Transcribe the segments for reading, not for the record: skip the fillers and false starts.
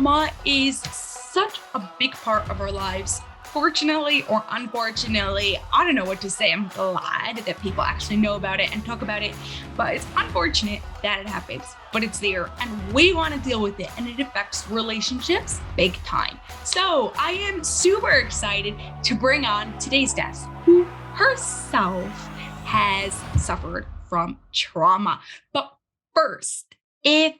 trauma is such a big part of our lives. Fortunately or unfortunately, I don't know what to say. I'm glad that people actually know about it and talk about it, but it's unfortunate that it happens, but it's there and we want to deal with it, and it affects relationships big time. So I am super excited to bring on today's guest, who herself has suffered from trauma. But first, if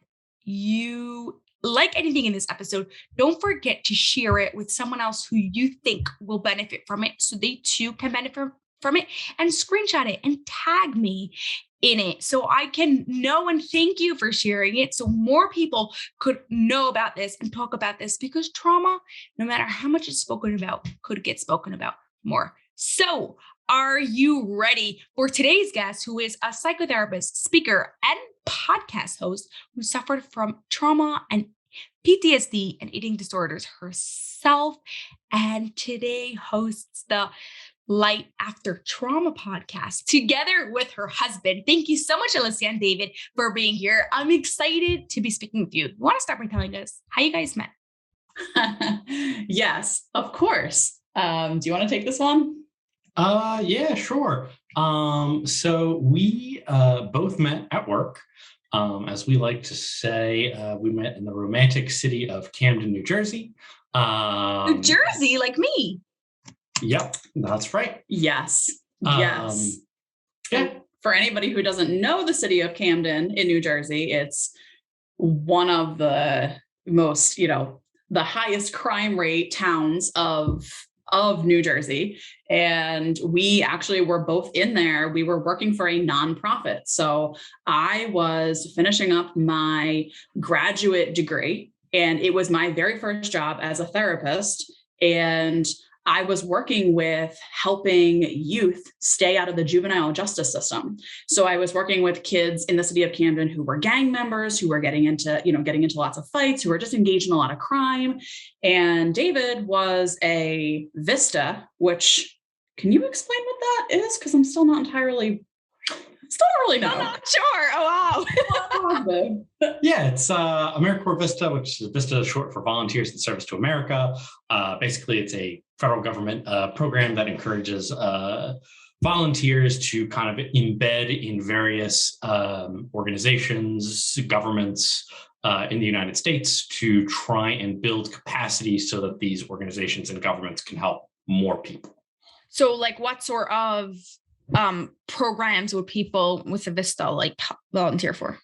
you like anything in this episode, don't forget to share it with someone else who you think will benefit from it so they too can benefit from it, and screenshot it and tag me in it so I can know and thank you for sharing it so more people could know about this and talk about this, because trauma, no matter how much it's spoken about, could get spoken about more. So are you ready for today's guest, who is a psychotherapist, speaker, and podcast host who suffered from trauma and PTSD and eating disorders herself, and today hosts the Light After Trauma podcast together with her husband. Thank you so much, Alyssa and David, for being here. I'm excited to be speaking with you. You want to start by telling us how you guys met? Yes, of course. Do you want to take this one? Yeah, sure. So we both met at work. As we like to say, we met in the romantic city of Camden, New Jersey. New Jersey, like me. Yep, that's right. Yes. Yes. Yeah. For anybody who doesn't know the city of Camden in New Jersey, it's one of the most, the highest crime rate towns of New Jersey. And we actually were both in there. We were working for a nonprofit. So I was finishing up my graduate degree, and it was my very first job as a therapist. And I was working with helping youth stay out of the juvenile justice system. So I was working with kids in the city of Camden who were gang members, who were getting into lots of fights, who were just engaged in a lot of crime. And David was a Vista, which, can you explain what that is? Because I'm still not really know. I'm not sure. Oh, wow. Yeah, it's AmeriCorps Vista, which is Vista short for Volunteers in Service to America. Basically, it's a federal government program that encourages volunteers to kind of embed in various organizations, governments in the United States to try and build capacity so that these organizations and governments can help more people. So like what sort of programs would people with the Vista like volunteer for?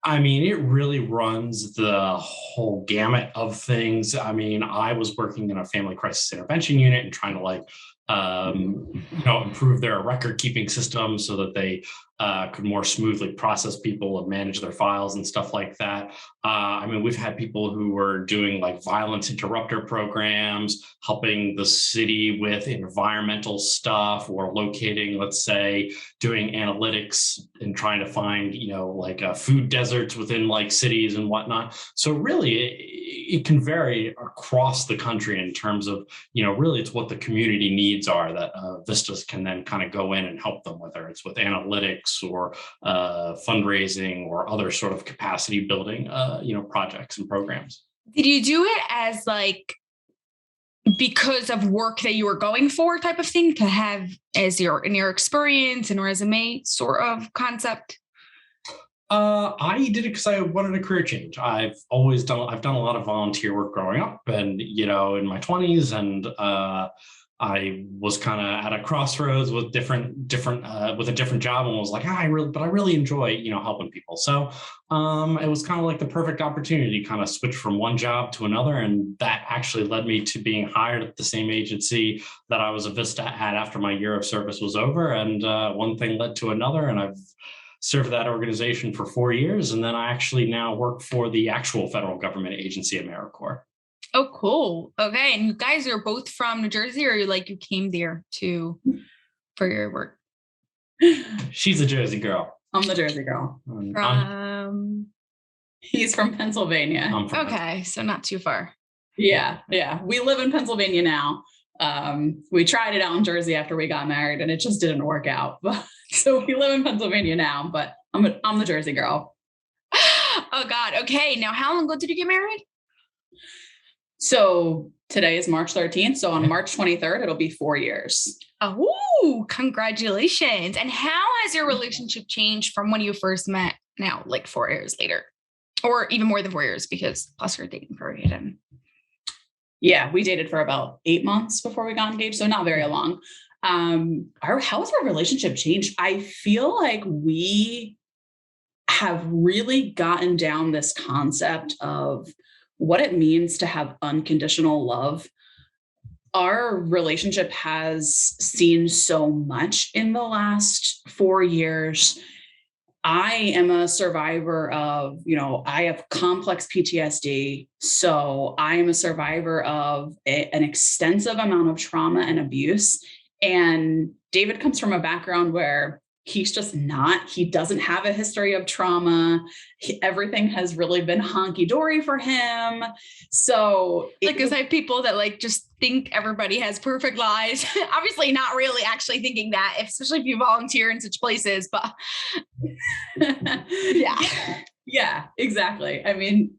I mean, it really runs the whole gamut of things. I mean, I was working in a family crisis intervention unit and trying to improve their record keeping system so that they could more smoothly process people and manage their files and stuff like that. I mean, we've had people who were doing like violence interrupter programs, helping the city with environmental stuff, or locating, let's say, doing analytics and trying to find, food deserts within like cities and whatnot. So really, it can vary across the country in terms of, really it's what the community needs are that Vistas can then kind of go in and help them, whether it's with analytics or fundraising or other sort of capacity building, projects and programs. Did you do it as because of work that you were going for type of thing, to have as in your experience and resume sort of concept? I did it because I wanted a career change. I've done a lot of volunteer work growing up and, in my 20s, and I was kind of at a crossroads with with a different job, and was like, I really enjoy, helping people. So it was kind of like the perfect opportunity to kind of switch from one job to another. And that actually led me to being hired at the same agency that I was a Vista at after my year of service was over. And one thing led to another, and I've served that organization for 4 years. And then I actually now work for the actual federal government agency, AmeriCorps. Oh, cool. Okay. And you guys are both from New Jersey, or you came there for your work? She's a Jersey girl. I'm the Jersey girl. He's from Pennsylvania. Okay. So not too far. Yeah. We live in Pennsylvania now. We tried it out in Jersey after we got married, and it just didn't work out. So we live in Pennsylvania now, but I'm the Jersey girl. Oh God. Okay. Now, how long ago did you get married? So today is March 13th. So on March 23rd, it'll be 4 years. Oh, congratulations. And how has your relationship changed from when you first met now, like 4 years later? Or even more than 4 years, because plus your dating period. And yeah, we dated for about 8 months before we got engaged. So not very long. How has our relationship changed? I feel like we have really gotten down this concept of what it means to have unconditional love. Our relationship has seen so much in the last 4 years. I am a survivor of, I have complex PTSD. So I am a survivor of an extensive amount of trauma and abuse. And David comes from a background where he's just not, he doesn't have a history of trauma. Everything has really been honky dory for him. So because I have people that like just think everybody has perfect lives. Obviously not really actually thinking that, especially if you volunteer in such places, but yeah, exactly. I mean,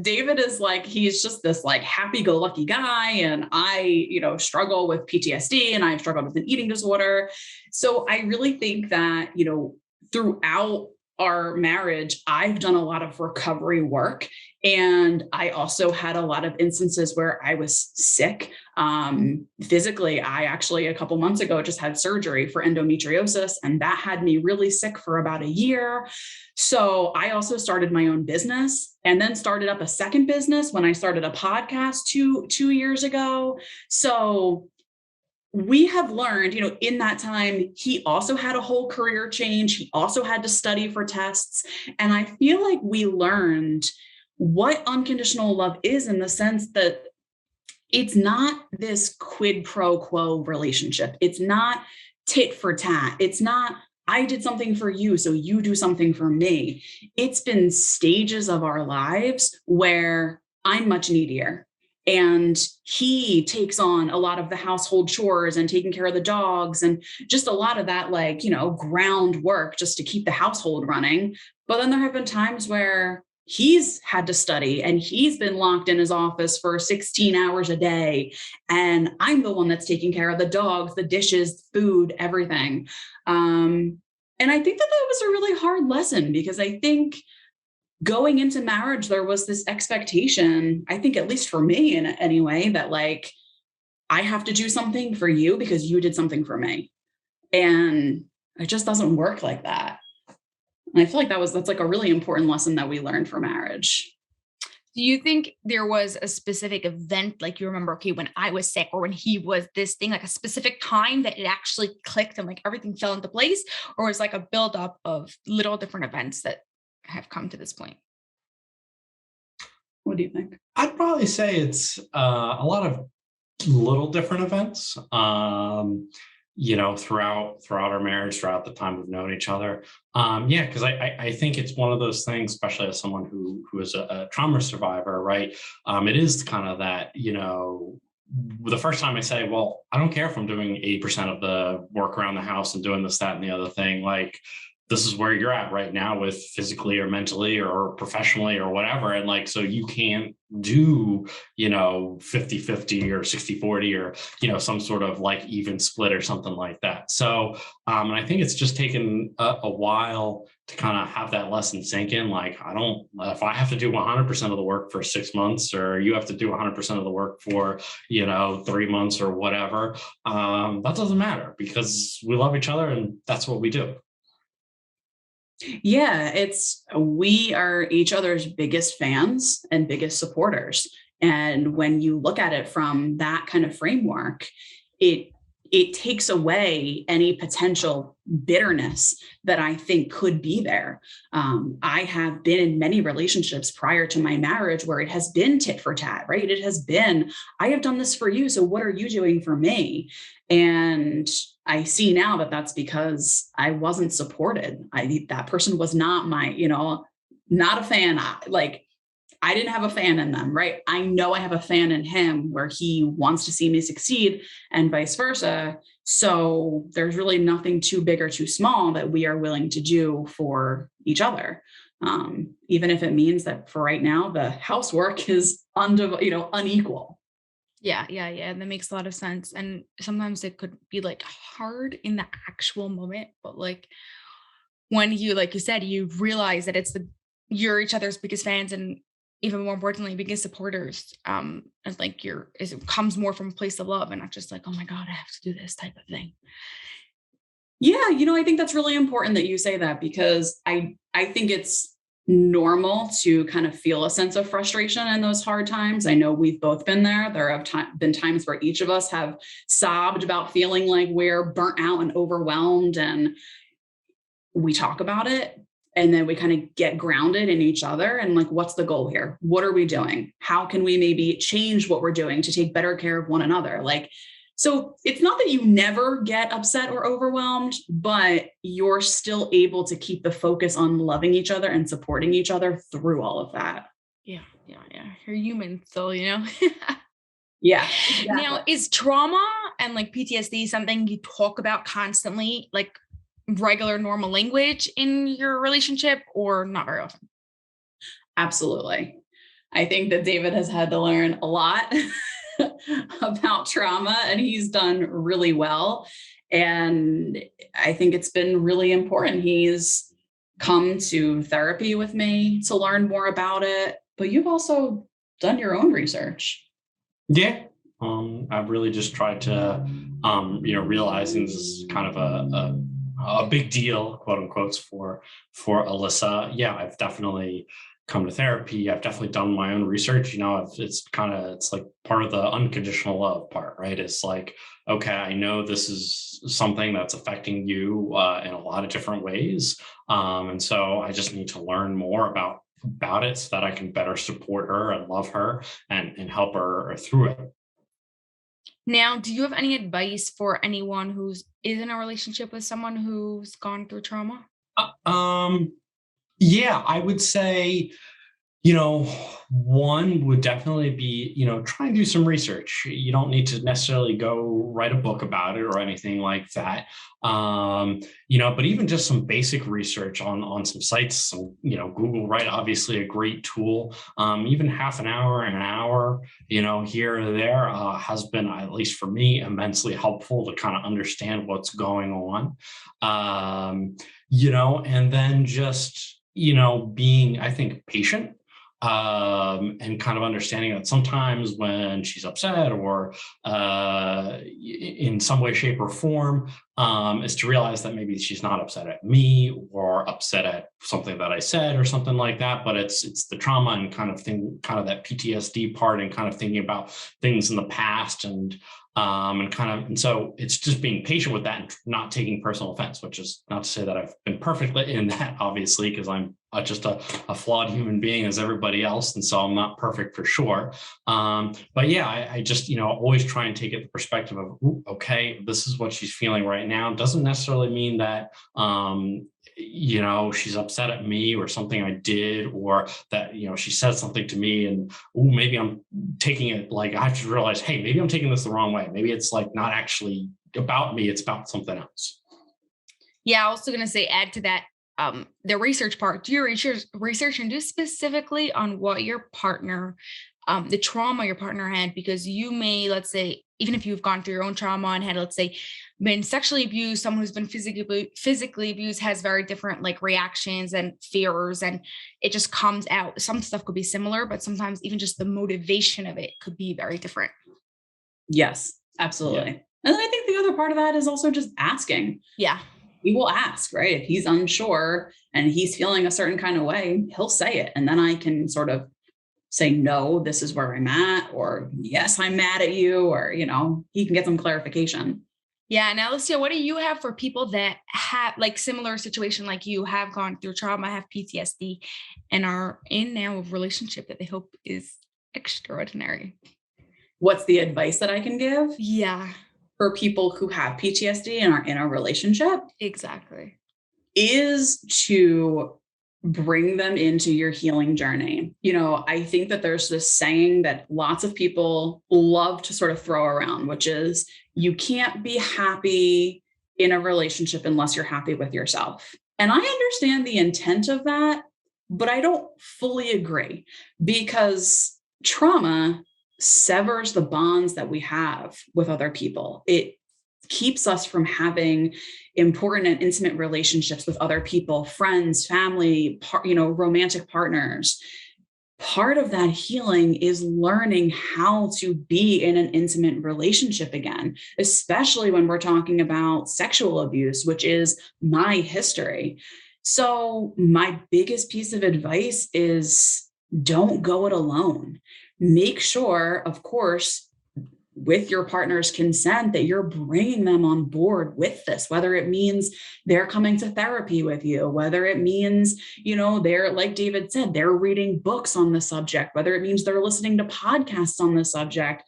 David is like, he's just this like happy-go-lucky guy. And I, struggle with PTSD and I've struggled with an eating disorder. So I really think that, throughout our marriage, I've done a lot of recovery work. And I also had a lot of instances where I was sick physically. I actually, a couple months ago, just had surgery for endometriosis, and that had me really sick for about a year. So I also started my own business and then started up a second business when I started a podcast two years ago. So we have learned, in that time, he also had a whole career change. He also had to study for tests. And I feel like we learned what unconditional love is, in the sense that it's not this quid pro quo relationship. It's not tit for tat. It's not, I did something for you, so you do something for me. It's been stages of our lives where I'm much needier. And he takes on a lot of the household chores and taking care of the dogs and just a lot of that, like, groundwork just to keep the household running. But then there have been times where he's had to study and he's been locked in his office for 16 hours a day. And I'm the one that's taking care of the dogs, the dishes, food, everything. And I think that was a really hard lesson, because I think going into marriage, there was this expectation, I think, at least for me in any way, that like, I have to do something for you because you did something for me. And it just doesn't work like that. And I feel like that's like a really important lesson that we learned from marriage. do you think there was a specific event, like you remember, okay, when I was sick or when he was this thing, like a specific time that it actually clicked and like everything fell into place? Or was like a buildup of little different events that have come to this point? What do you think? I'd probably say it's a lot of little different events, throughout our marriage, throughout the time we've known each other. Because I think it's one of those things, especially as someone who is a trauma survivor, right? It is kind of that, the first time I say, well, I don't care if I'm doing 80% of the work around the house and doing this, that, and the other thing. Like, this is where you're at right now with physically or mentally or professionally or whatever. And like, so you can't do, 50-50 or 60-40 or, some sort of like even split or something like that. So, and I think it's just taken a while to kind of have that lesson sink in. Like, if I have to do 100% of the work for 6 months, or you have to do 100% of the work for, 3 months or whatever, that doesn't matter, because we love each other and that's what we do. Yeah, we are each other's biggest fans and biggest supporters. And when you look at it from that kind of framework, it takes away any potential bitterness that I think could be there. I have been in many relationships prior to my marriage where it has been tit for tat, right? It has been, I have done this for you, so what are you doing for me? And I see now that that's because I wasn't supported. That person was not my, not a fan. I didn't have a fan in them, right? I know I have a fan in him where he wants to see me succeed and vice versa. So there's really nothing too big or too small that we are willing to do for each other. even if it means that for right now, the housework is unequal. Yeah. That makes a lot of sense. And sometimes it could be like hard in the actual moment, but like when you, like you said, you realize that you're each other's biggest fans and even more importantly, biggest supporters. And like it comes more from a place of love and not just like, oh my God, I have to do this type of thing. Yeah, I think that's really important that you say that, because I think it's normal to kind of feel a sense of frustration in those hard times. I know we've both been there. There have been times where each of us have sobbed about feeling like we're burnt out and overwhelmed, and we talk about it. And then we kind of get grounded in each other and like, what's the goal here? What are we doing? How can we maybe change what we're doing to take better care of one another? Like, so it's not that you never get upset or overwhelmed, but you're still able to keep the focus on loving each other and supporting each other through all of that. Yeah. You're human still, Yeah. Exactly. Now, is trauma and like PTSD something you talk about constantly, like regular normal language in your relationship, or not very often? Absolutely. I think that David has had to learn a lot about trauma, and he's done really well. And I think it's been really important. He's come to therapy with me to learn more about it, but you've also done your own research. Yeah. I've really just tried to, realizing this is kind of a big deal, quote unquote, for Alyssa. Yeah, I've definitely come to therapy. I've definitely done my own research. It's like part of the unconditional love part, right? It's like, okay, I know this is something that's affecting you in a lot of different ways. And so I just need to learn more about it so that I can better support her and love her and help her through it. Now, do you have any advice for anyone who's is in a relationship with someone who's gone through trauma? Um, yeah, I would say, one would definitely be, try and do some research. You don't need to necessarily go write a book about it or anything like that. But even just some basic research on some sites, Google, right? Obviously a great tool. Even half an hour, here or there has been, at least for me, immensely helpful to kind of understand what's going on. And then just, being, I think, patient, and kind of understanding that sometimes when she's upset or in some way, shape, or form, is to realize that maybe she's not upset at me or upset at something that I said or something like that, but it's the trauma and kind of that PTSD part, and kind of thinking about things in the past, and so it's just being patient with that and not taking personal offense, which is not to say that I've been perfectly in that, obviously, because I'm just a flawed human being as everybody else. And so I'm not perfect for sure. But yeah, I just, always try and take it the perspective of, okay, this is what she's feeling right now. Doesn't necessarily mean that, she's upset at me or something I did, or that, she said something to me and maybe I'm taking it, like, I have to realize, hey, maybe I'm taking this the wrong way. Maybe it's like not actually about me. It's about something else. Yeah, I was also going to say, add to that, the research part. Do your research and do specifically on what your partner, the trauma your partner had, because you may, let's say, even if you've gone through your own trauma and had, let's say, been sexually abused, someone who's been physically abused has very different like reactions and fears, and it just comes out. Some stuff could be similar, but sometimes even just the motivation of it could be very different. Yes, absolutely. Yeah. And then I think the other part of that is also just asking. Yeah. He will ask, right? If he's unsure and he's feeling a certain kind of way, he'll say it. And then I can sort of say, no, this is where I'm at, or yes, I'm mad at you, or, he can get some clarification. Yeah. Now, Alicia, what do you have for people that have like similar situation, like you have gone through trauma, have PTSD, and are in now a relationship that they hope is extraordinary? What's the advice that I can give? Yeah. For people who have PTSD and are in a relationship? Exactly. Is to bring them into your healing journey. I think that there's this saying that lots of people love to sort of throw around, which is, you can't be happy in a relationship unless you're happy with yourself. And I understand the intent of that, but I don't fully agree, because trauma severs the bonds that we have with other people. It keeps us from having important and intimate relationships with other people, friends, family, romantic partners. Part of that healing is learning how to be in an intimate relationship again, especially when we're talking about sexual abuse, which is my history. So my biggest piece of advice is don't go it alone. Make sure, of course, with your partner's consent, that you're bringing them on board with this, whether it means they're coming to therapy with you, whether it means, they're, like David said, they're reading books on the subject, whether it means they're listening to podcasts on the subject.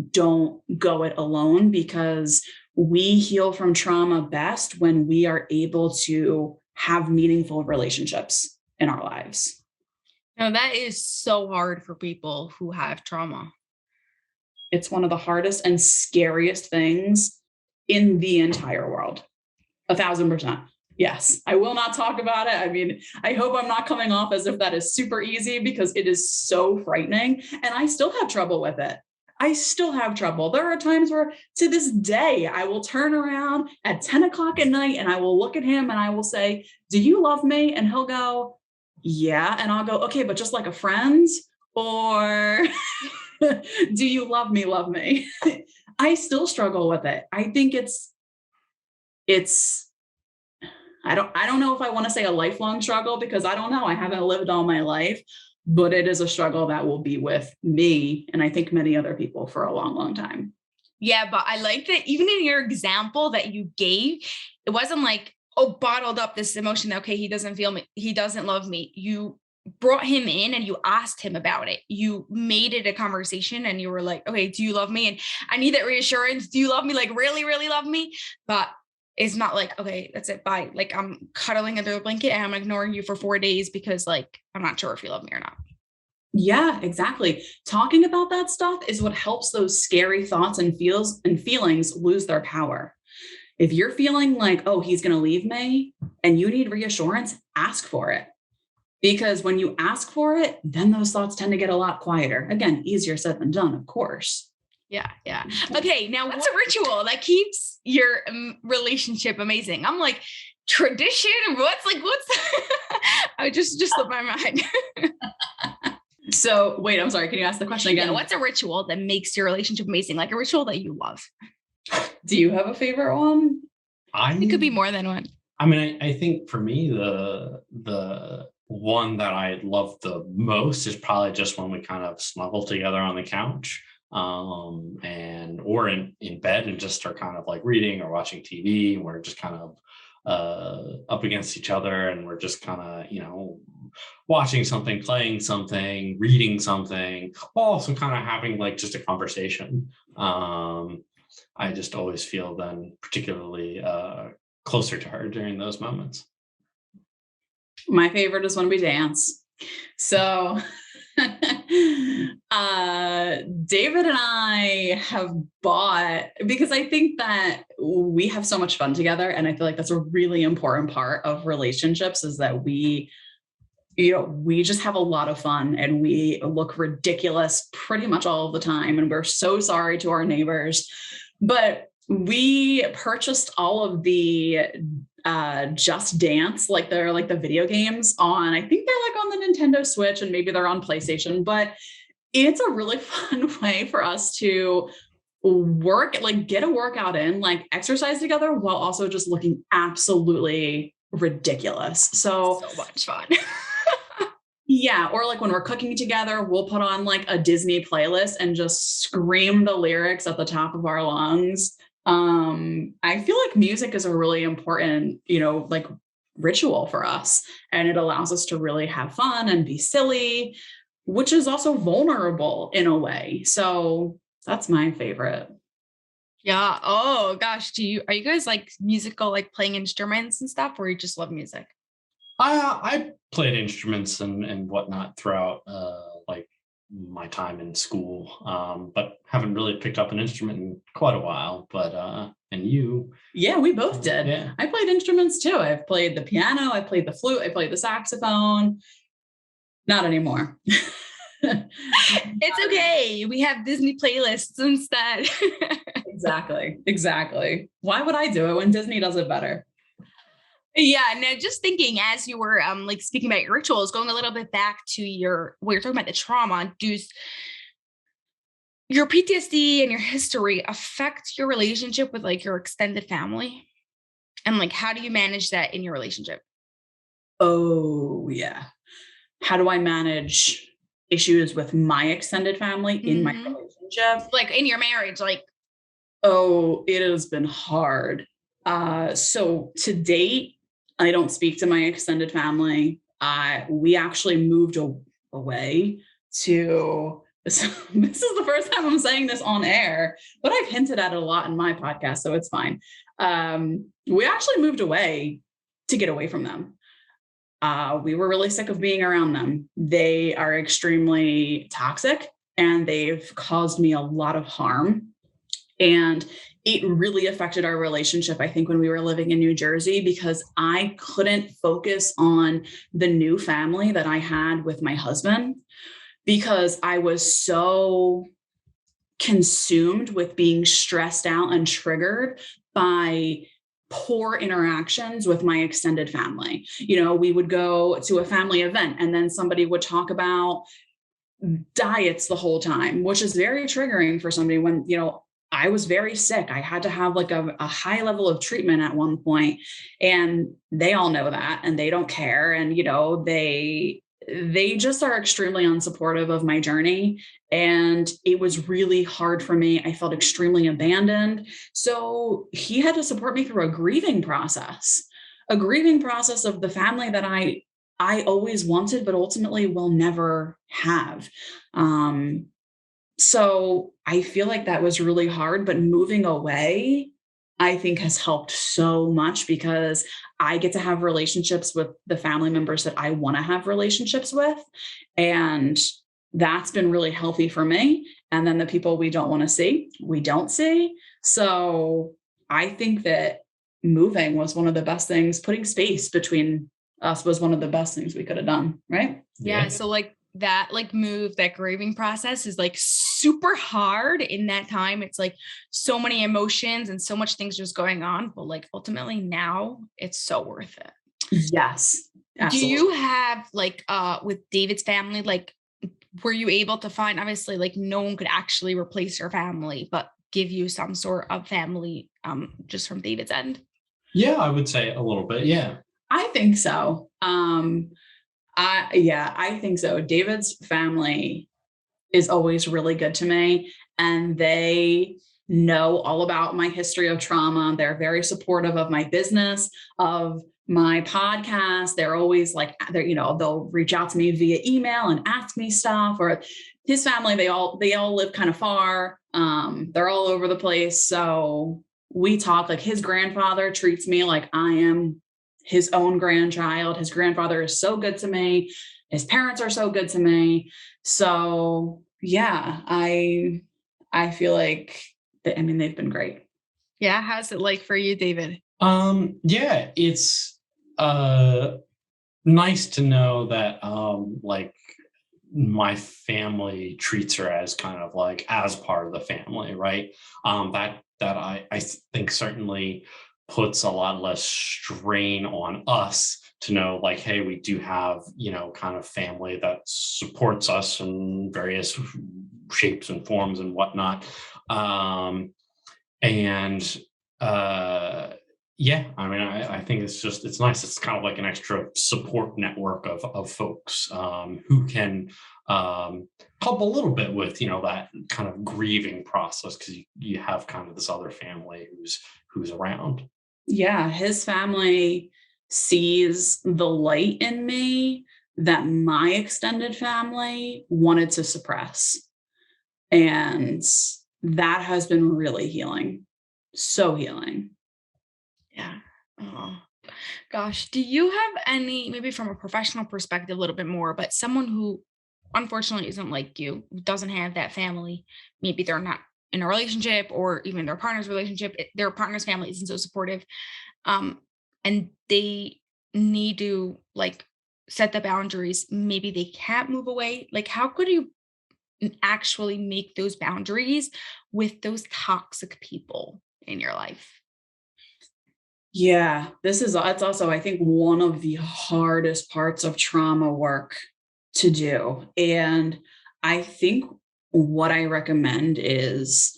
Don't go it alone, because we heal from trauma best when we are able to have meaningful relationships in our lives. Now, that is so hard for people who have trauma. It's one of the hardest and scariest things in the entire world. 1,000%. Yes, I will not talk about it. I mean, I hope I'm not coming off as if that is super easy, because it is so frightening, and I still have trouble with it. I still have trouble. There are times where, to this day, I will turn around at 10 o'clock at night and I will look at him and I will say, "Do you love me?" And he'll go, "Yeah." And I'll go, "Okay, but just like a friend, or do you love me? Love me?" I still struggle with it. I think I don't know if I want to say a lifelong struggle, because I don't know. I haven't lived all my life, but it is a struggle that will be with me, and I think many other people, for a long, long time. Yeah, but I like that even in your example that you gave, it wasn't like, oh, bottled up this emotion. Okay, he doesn't feel me. He doesn't love me. You brought him in and you asked him about it. You made it a conversation and you were like, okay, do you love me? And I need that reassurance. Do you love me? Like, really, really love me? But it's not like, okay, that's it. Bye. Like, I'm cuddling under a blanket and I'm ignoring you for 4 days because, like, I'm not sure if you love me or not. Yeah, exactly. Talking about that stuff is what helps those scary thoughts and feelings lose their power. If you're feeling like, oh, he's going to leave me, and you need reassurance, ask for it. Because when you ask for it, then those thoughts tend to get a lot quieter. Again, easier said than done, of course. Yeah. Yeah. Okay. Now, what's a ritual that keeps your relationship amazing? I'm like, tradition? What's I just slipped my mind. So wait, I'm sorry. Can you ask the question again? Yeah, what's a ritual that makes your relationship amazing? Like a ritual that you love. Do you have a favorite one? It could be more than one. I mean, I think for me, the one that I love the most is probably just when we kind of snuggle together on the couch, or in bed, and just are kind of like reading or watching TV, and we're just kind of up against each other, and we're just kind of, watching something, playing something, reading something, also kind of having like just a conversation. I just always feel then particularly closer to her during those moments. My favorite is when we dance. So David and I have bought, because I think that we have so much fun together, and I feel like that's a really important part of relationships, is that we just have a lot of fun, and we look ridiculous pretty much all of the time, and we're so sorry to our neighbors. But we purchased all of the Just Dance, like they're like the video games on, I think they're like on the Nintendo Switch, and maybe they're on PlayStation, but it's a really fun way for us to get a workout in, like exercise together, while also just looking absolutely ridiculous. So much fun. Yeah. Or like when we're cooking together, we'll put on like a Disney playlist and just scream the lyrics at the top of our lungs. I feel like music is a really important, like ritual for us, and it allows us to really have fun and be silly, which is also vulnerable in a way. So that's my favorite. Yeah. Oh gosh. Are you guys like musical, like playing instruments and stuff, or you just love music? I played instruments and whatnot throughout like my time in school, but haven't really picked up an instrument in quite a while. But and you? Yeah, we both did. Yeah. I played instruments too. I've played the piano, I played the flute, I played the saxophone. Not anymore. It's okay. We have Disney playlists instead. Exactly. Why would I do it when Disney does it better? Yeah, no, just thinking as you were like speaking about your rituals, going a little bit back to what you're talking about, the trauma, does your PTSD and your history affect your relationship with like your extended family? And like how do you manage that in your relationship? Oh, yeah. How do I manage issues with my extended family in my Mhm. relationship? Like in your marriage, like Oh, it has been hard. So to date, I don't speak to my extended family. We actually moved away to. So this is the first time I'm saying this on air, but I've hinted at it a lot in my podcast, so it's fine. We actually moved away to get away from them. We were really sick of being around them. They are extremely toxic and they've caused me a lot of harm. And it really affected our relationship, I think, when we were living in New Jersey, because I couldn't focus on the new family that I had with my husband because I was so consumed with being stressed out and triggered by poor interactions with my extended family. We would go to a family event and then somebody would talk about diets the whole time, which is very triggering for somebody when, I was very sick. I had to have like a high level of treatment at one point, and they all know that and they don't care. And, they just are extremely unsupportive of my journey. And it was really hard for me. I felt extremely abandoned. So he had to support me through a grieving process of the family that I always wanted, but ultimately will never have. So I feel like that was really hard, but moving away, I think has helped so much because I get to have relationships with the family members that I want to have relationships with. And that's been really healthy for me. And then the people we don't want to see, we don't see. So I think that moving was one of the best things. Putting space between us was one of the best things we could have done. Right. yeah, so like that like move, that grieving process is like super hard in that time. It's like so many emotions and so much things just going on, but like ultimately now it's so worth it. Yes. Do Absolutely. you have like with David's family, like were you able to find, obviously like no one could actually replace your family, but give you some sort of family just from David's end? Yeah, I would say a little bit. Yeah. I think so. I think so. David's family is always really good to me, and they know all about my history of trauma. They're very supportive of my business, of my podcast. They're always like, they'll reach out to me via email and ask me stuff. Or his family, they all live kind of far. They're all over the place. So we talk. Like, his grandfather treats me like I am his own grandchild. His grandfather is so good to me. His parents are so good to me. So yeah, I feel like they've been great. Yeah, how's it like for you, David? Yeah, it's nice to know that like my family treats her as kind of like as part of the family, right? That I think certainly puts a lot less strain on us to know like, hey, we do have, kind of family that supports us in various shapes and forms and whatnot. And Yeah, I mean, I think it's nice. It's kind of like an extra support network of folks who can help a little bit with, that kind of grieving process, because you have kind of this other family who's around. Yeah, his family sees the light in me that my extended family wanted to suppress. And that has been really healing. So healing. Yeah. Oh, gosh. Do you have any, maybe from a professional perspective, a little bit more, but someone who unfortunately isn't like you, who doesn't have that family, maybe they're not in a relationship or even their partner's relationship, their partner's family isn't so supportive, and they need to like set the boundaries, maybe they can't move away. Like, how could you actually make those boundaries with those toxic people in your life? Yeah, it's also, I think, one of the hardest parts of trauma work to do. And I think what I recommend is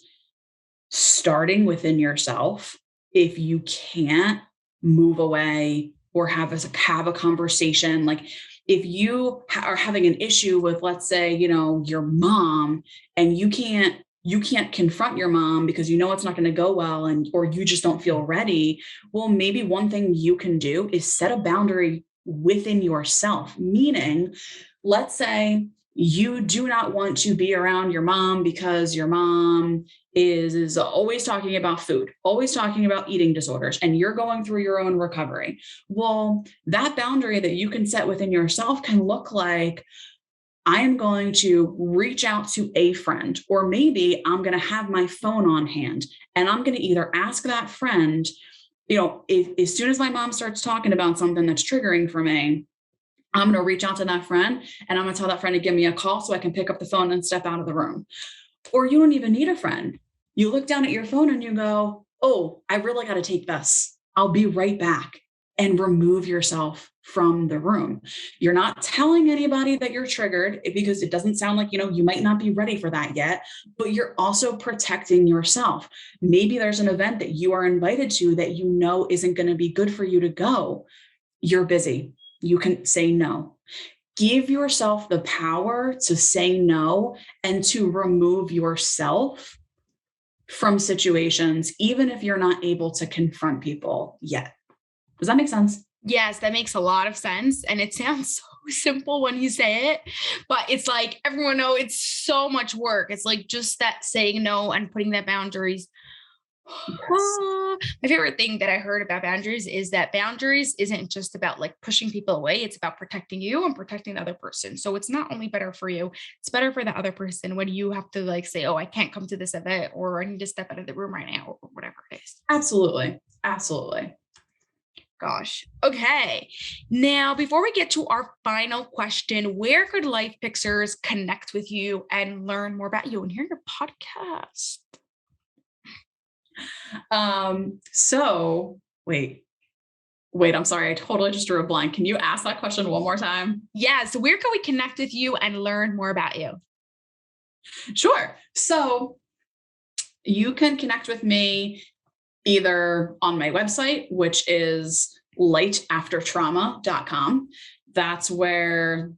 starting within yourself. If you can't move away or have a conversation, like if you are having an issue with, let's say, your mom, and you can't confront your mom because it's not going to go well, and or you just don't feel ready. Well, maybe one thing you can do is set a boundary within yourself, meaning, let's say you do not want to be around your mom because your mom is always talking about food, always talking about eating disorders, and you're going through your own recovery. Well, that boundary that you can set within yourself can look like, I am going to reach out to a friend, or maybe I'm going to have my phone on hand, and I'm going to either ask that friend, if, as soon as my mom starts talking about something that's triggering for me, I'm going to reach out to that friend, and I'm going to tell that friend to give me a call so I can pick up the phone and step out of the room. Or you don't even need a friend. You look down at your phone and you go, oh, I really got to take this. I'll be right back, and remove yourself from the room. You're not telling anybody that you're triggered, because it doesn't sound like, you might not be ready for that yet, but you're also protecting yourself. Maybe there's an event that you are invited to that isn't going to be good for you to go. You're busy. You can say no. Give yourself the power to say no and to remove yourself from situations, even if you're not able to confront people yet. Does that make sense? Yes, that makes a lot of sense. And it sounds so simple when you say it, but it's like, everyone know it's so much work. It's like just that saying no and putting that boundaries. Yes. My favorite thing that I heard about boundaries is that boundaries isn't just about like pushing people away. It's about protecting you and protecting the other person. So it's not only better for you, it's better for the other person when you have to like say, oh, I can't come to this event, or I need to step out of the room right now, or whatever it is. Absolutely. Absolutely. Gosh. Okay. Now, before we get to our final question, where could life fixers connect with you and learn more about you and hear your podcast? So wait, I'm sorry. I totally just drew a blank. Can you ask that question one more time? Yeah. So where can we connect with you and learn more about you? Sure. So you can connect with me either on my website, which is lightaftertrauma.com. That's where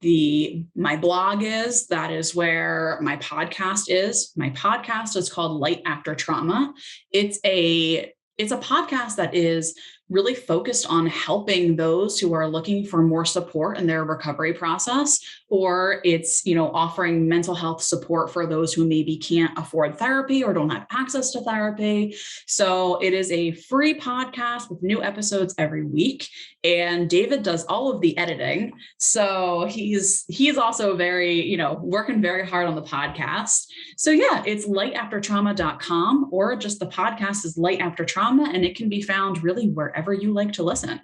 my blog is. That is where my podcast is. My podcast is called Light After Trauma. It's a podcast that is really focused on helping those who are looking for more support in their recovery process, or it's, offering mental health support for those who maybe can't afford therapy or don't have access to therapy. So it is a free podcast with new episodes every week. And David does all of the editing. So he's also very, working very hard on the podcast. So yeah, it's lightaftertrauma.com, or just the podcast is Light After Trauma, and it can be found really wherever you like to listen.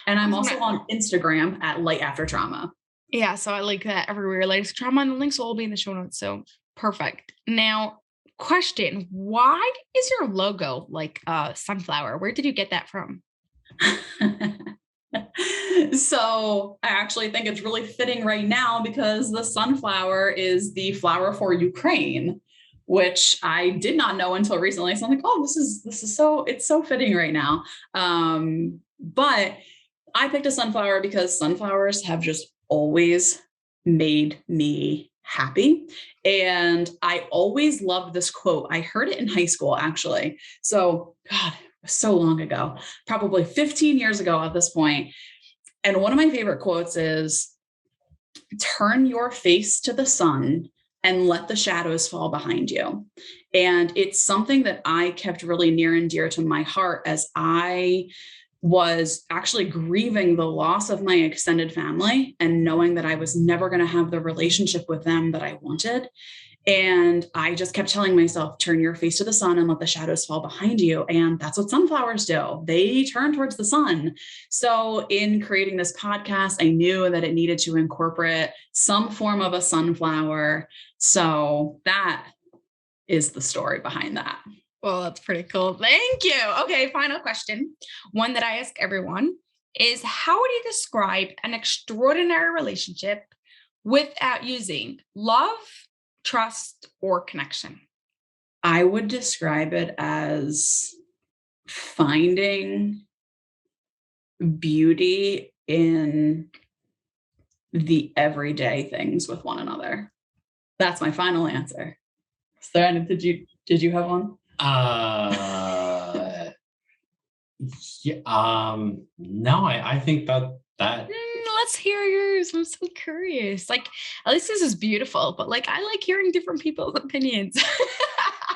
And I'm also on Instagram at Light After Trauma. Yeah, so I like that everywhere. Like trauma, and the links will all be in the show notes. So perfect. Now, question: why is your logo like a sunflower? Where did you get that from? So I actually think it's really fitting right now, because the sunflower is the flower for Ukraine, which I did not know until recently. So I'm like, oh, this is it's so fitting right now. But I picked a sunflower because sunflowers have just always made me happy. And I always loved this quote. I heard it in high school, actually. So, God, so long ago, probably 15 years ago at this point. And one of my favorite quotes is, turn your face to the sun and let the shadows fall behind you. And it's something that I kept really near and dear to my heart as I was actually grieving the loss of my extended family and knowing that I was never going to have the relationship with them that I wanted. And I just kept telling myself, turn your face to the sun and let the shadows fall behind you. And that's what sunflowers do. They turn towards the sun. So in creating this podcast, I knew that it needed to incorporate some form of a sunflower. So that is the story behind that. Well, that's pretty cool. Thank you. Okay, final question. One that I ask everyone is, how would you describe an extraordinary relationship without using love, trust, or connection? I would describe it as finding beauty in the everyday things with one another. That's my final answer. So, did you have one? No, I think that Let's hear yours. I'm so curious. Like, at least this is beautiful, but like, I like hearing different people's opinions.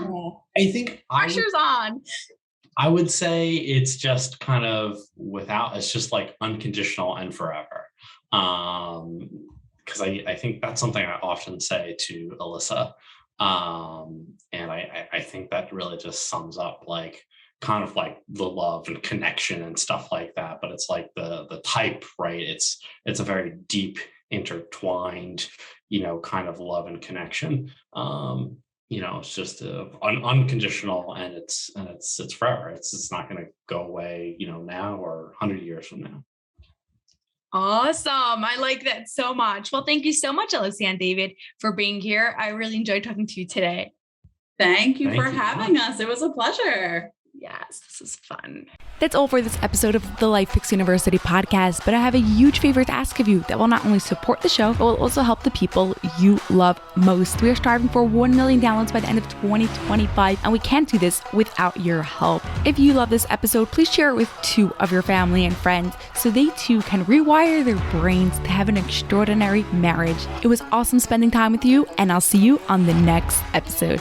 I think Pressure's on. I would say it's just kind of it's just like unconditional and forever. Because I think that's something I often say to Alyssa. And I think that really just sums up like kind of like the love and connection and stuff like that. But it's like the type, right? It's a very deep, intertwined, kind of love and connection. It's just unconditional, and it's forever. It's not going to go away, now or 100 years from now. Awesome. I like that so much. Well, thank you so much, Alyssa and David, for being here. I really enjoyed talking to you today. Thank you for having us. It was a pleasure. Yes, this is fun. That's all for this episode of the Life Picks University podcast, but I have a huge favor to ask of you that will not only support the show, but will also help the people you love most. We are striving for 1 million downloads by the end of 2025, and we can't do this without your help. If you love this episode, please share it with 2 of your family and friends so they too can rewire their brains to have an extraordinary marriage. It was awesome spending time with you, and I'll see you on the next episode.